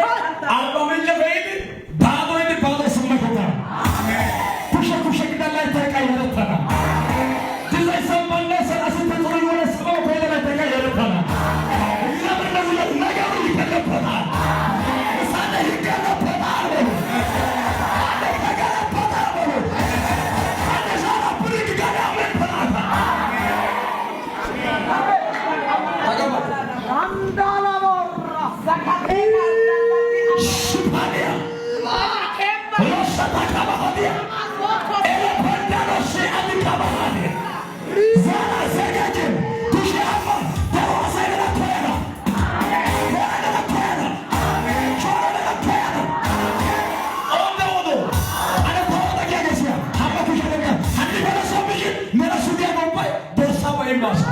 Arba mince beydi. Dağdaydı bağda sınmakta. Kuşa kuşa giderler tekrar yaratana. Dizaysan bana sen asıl tutulur ve sabah koyduğuna tekrar yaratana. Yıllarına uyar ne kadar yıkanır bana. Sen de yıkanır bana. Hadi yıkanır bana. Hadi sana bunu yıkanır bana. Andala borra. Şüphaniya. Rosa da kabahadiya. Ele pandano se adi kabahadi. Zara segeci. Kuşe ama. Devasa ile koyana. Koyana da koyana. Çorana da koyana. Onda oldu. Hani kovada gelmesi. Hamba kuşe de gel. Hani bana sonucu. Nera sudiya bombay. Borsa bayım basa.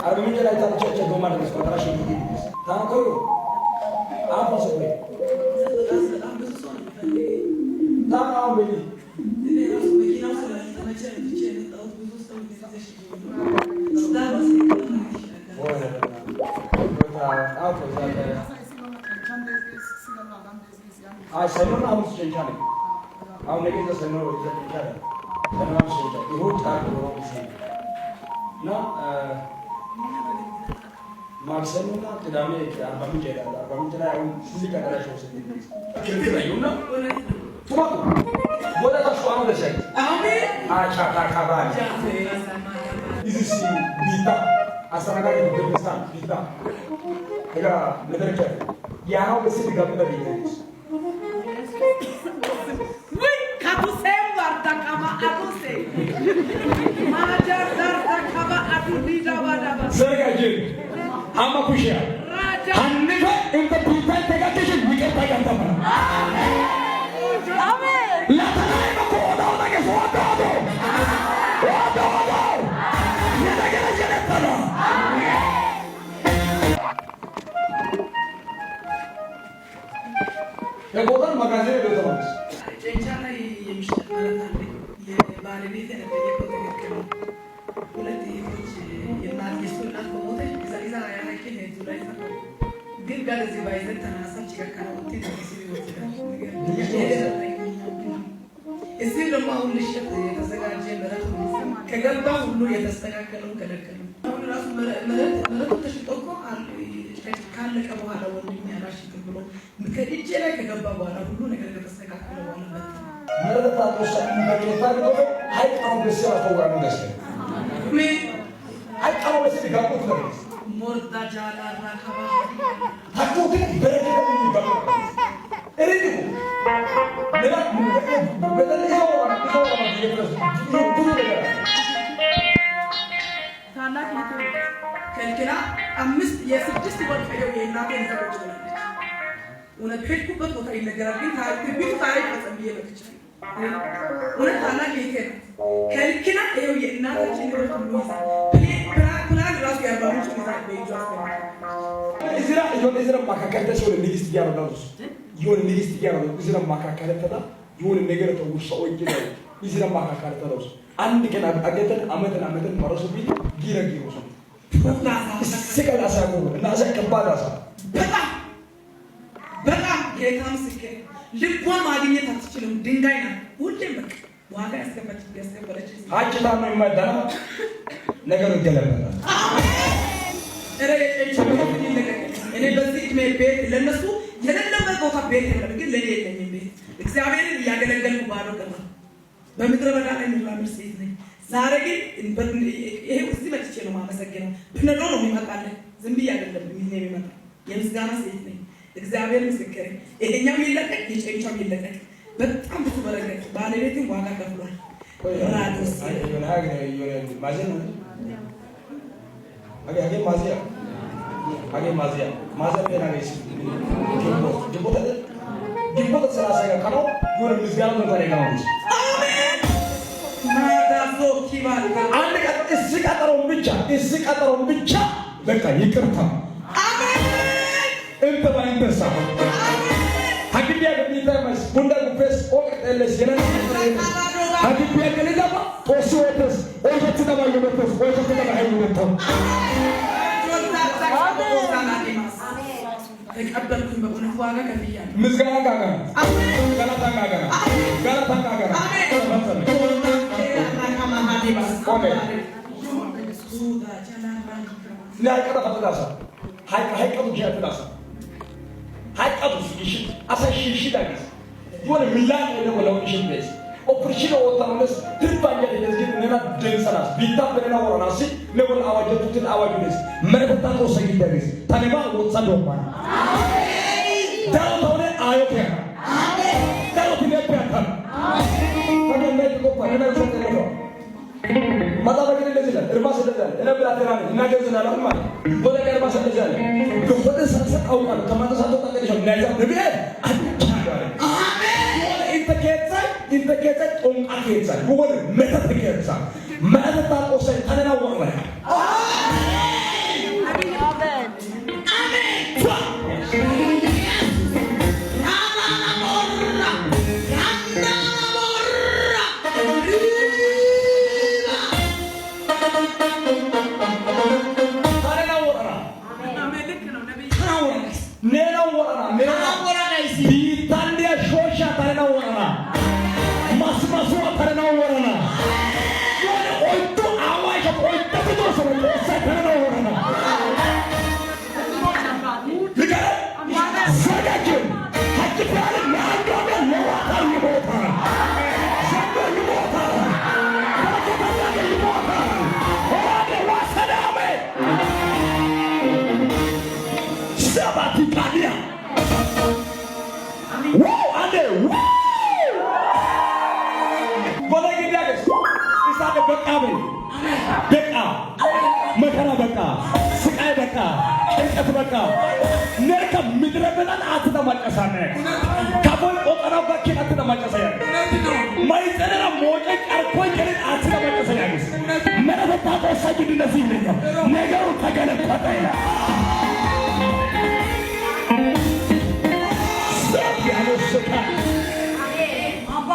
Argumento la ita c'è domani che squadra scende di sta ancora a posso qui da no vedi se non ha un centrale ha un negozio se non lo centrale se non ha un centrale il root card lo no ማክሰኞና ቅዳሜ አርባ ምንጭ እሄዳለሁ። አርባ ምንጭ ላይ አሁን እዚህ ከደረሰው ከዚህ ላይ ነው ቱማቱ ወደ ተስፋው ደሰ አሜን አቻ ካካባሪ እዚህ ቢታ አስተናጋጅ ቤተክርስቲያን ቢታ እጋ ለደረጃ ያው በስል ጋር በይተስ ወይ ካቱሴም ዋርዳ ካማ አቱሴ ማጃር ዳርዳ ካማ አቱ ዲዳባዳባ ዘርጋጅ Amma kushia. Hannifa inta pulpit tegatishin wicket pagantama. Amen. Amen. La tanai ma koda oda ke foto do. Oda oda. Yeda gela jeletana. Amen. Ya bodan magazine betamaz. Chenchana yemishtarata የባለቤት የነበረው ተከከለ ሁለት ይፎች የናት ይስጡና ቆሞተ ይዛ ያለከ ሄዱላይ ግን ጋር እዚህ ባይዘት ተናሳች ከካው ወጥቶ ሲሪ ወጥቶ እዚህ ደግሞ አሁን ልሽት የተዘጋጀ መረጥ ከገባ ሁሉ የተስተካከለው ከለከለ አሁን ራሱ መረጥ ተሽጦ እኮ ካለቀ በኋላ ወንድም ያላሽ ብሎ ከእጄ ላይ ከገባ በኋላ ሁሉ ነገር ከተስተካከለ በኋላ መረጥ አጥቶሻ እንደሚታገው ሃይቀው በስራ ተወራኑ ደስ ምን ሃይቀው በስራ ጋቁት ነው ሞርዳ ጃላ ራካባ ታቁት በረከት የሚባል እሪዱ ለላ በተለያው ታላቅ ከልክላ አምስት የስድስት ወር ቀየው የእናቴን ዘሮች ወለደች ወለደ ሄድኩበት ቦታ ይነገራል ግን ታሪክ ታሪክ አጸብዬ መጥቻ ወለደ ታላቅ ይከን ከልክላ ይኸው የእናታችን ዘሮች ሁሉ ፕላን ራሱ ያባሩት ይዛል በይጇ እዝራ እዝራ ማካከለሽ ወደ ንግስት ያረዳው ይሁን ንግስት ያረዳው እዝራ ማካከለተዳ ይሁን ነገር ተውሻው ይገኛል እዝራ ማካከለተዳው አንድ ቀን አገተን አመተን ማረሱቢ ጊረጊሩ ስቀል አሳቁ እና አዘከባዳ ሳ በጣም ጌታ ምስክር ልቧን ማግኘት አትችልም ድንጋይ ነው ሁሌም በቃ ዋጋ ያስከፈለች አጭታ ነው የማዳና ነገሩ ገለበታ እረ እኔ በዚህ እድሜ ቤት ለነሱ የሌለበት ቦታ ቤት የለም ግን ለኔ የለኝም ቤት እግዚአብሔርን እያገለገልኩ ባዶ ቀረ በምድረ በዳ ላይ ምራምር ሴት ነኝ ዛሬ ግን ይሄ እዚህ መጥቼ ነው ማመሰግነው ብነዶ ነው የሚመጣልህ ዝም ብዬ አይደለም የሚመጣ የምስጋና ሴት ነኝ እግዚአብሔር ምስክሬ ይሄኛው ይለቀቅ የጨንቻው ይለቀቅ በጣም ብዙ በረከት ባለቤቴን ዋጋ ከፍሏል ራዲስ ማዘን አገ ማዚያ ተናገሽ ጅቦታ ሰላሳ ቀነው ይሁን ምስጋና ነው ታሪካው አሜን ማዳሶ ኪባልካ አንድ ቀን እዚህ ቀጠሮን ብቻ በቃ ይቅርታ አሜን እንተ ባይንተሳ ሀኪቢያ ገቢታማስ ቡንዳ ጉፌስ ኦቅተለስ የነን ሀኪቢያ ገለዳባ ኦሶተስ ኦሶተስ ተባየመተስ ኦሶተስ ተባየመተስ ተቀበልኩኝ በእውነት ዋጋ ከፍያለሁ። ምስጋና ጋር ገለታ ጋር operation ወጣውነስ ትባኛ ለዚህ ነና ደንሰናስ ቢታበለና ወራናሲ ለወል አዋጀቱትን አዋጁንስ መረታ ተወሰኝ ደርስ ታነባ ወጻዶማ አሜን ዳውታውነ አዮቴ አሜን ዳውታውነ ቢያታ አሜን ለዚህ ቆፈረና ሰጠነው ማዳበግን እንደዚህ ነው እርባስ እንደዚህ እነ ብላተራኒ እናገዝና ነው ማለት ወደ ቀርባስ እንደዚህ አለ ወደ ሰሰ አውቃለ ከማተሳቶ ታቀደሽ ነዛ ነብይ አቻጋለ in the ketchup on a ketchup. Who will make the ketchup? Manata or say, I don't know what. መከራ በቃ ስቃይ በቃ ጭንቀት በቃ ነርካ ምድረበላን አትተማጨሳነ ካቦል ቆጠራ ባኪን አትተማጨሳያ ማይጸነራ ሞጨ ቀርቆይ ከልን አትተማጨሳያ መረበታ ተሳጅ እንደዚህ ነው ነገሩ ተገለበጠ ይላል ሰብያሎ ስካ አባ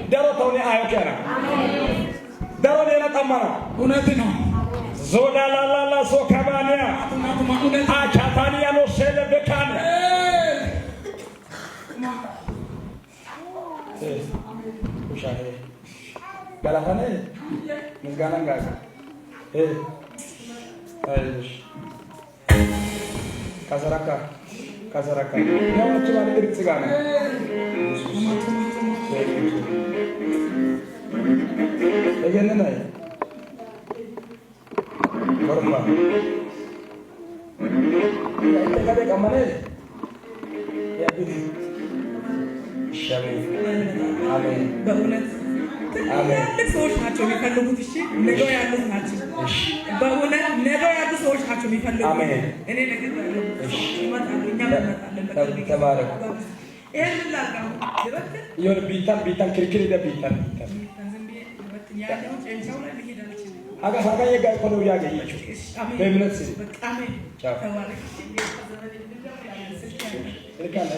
Darotaw ni ayo kena. Daro ni na tamana. Unatino. Zola la la la so kabania. Achatania no sele bekane. Ushahe. Galakane. Mizgana ngaza. Aish. Kasaraka. Yang cuma dikirim segala. Again, and I. Korma. Kita ada kamar ni. Ya, ini. Shalom. Amen. በእውነት ትልቅ ሰዎች ናቸው የሚፈልጉት። እሺ ነገው ያሉት ናቸው። በእውነት ነገው ያሉ ሰዎች ናቸው የሚፈልጉት። አሜን። እኔ ነገር ያለው ይመጣሉ፣ እኛ እንመጣለን። ተባረክ። ይሄን ላልቃው ይበልጥ ይሁን ቢታን ክርክር ይደብይታል ያለው ጨንቻው ላይ ሊሄድ አልችልም። አጋ የጋይ ቆለው ያገኘችው በእምነት ሲል በጣም ተባረክ። ይልካል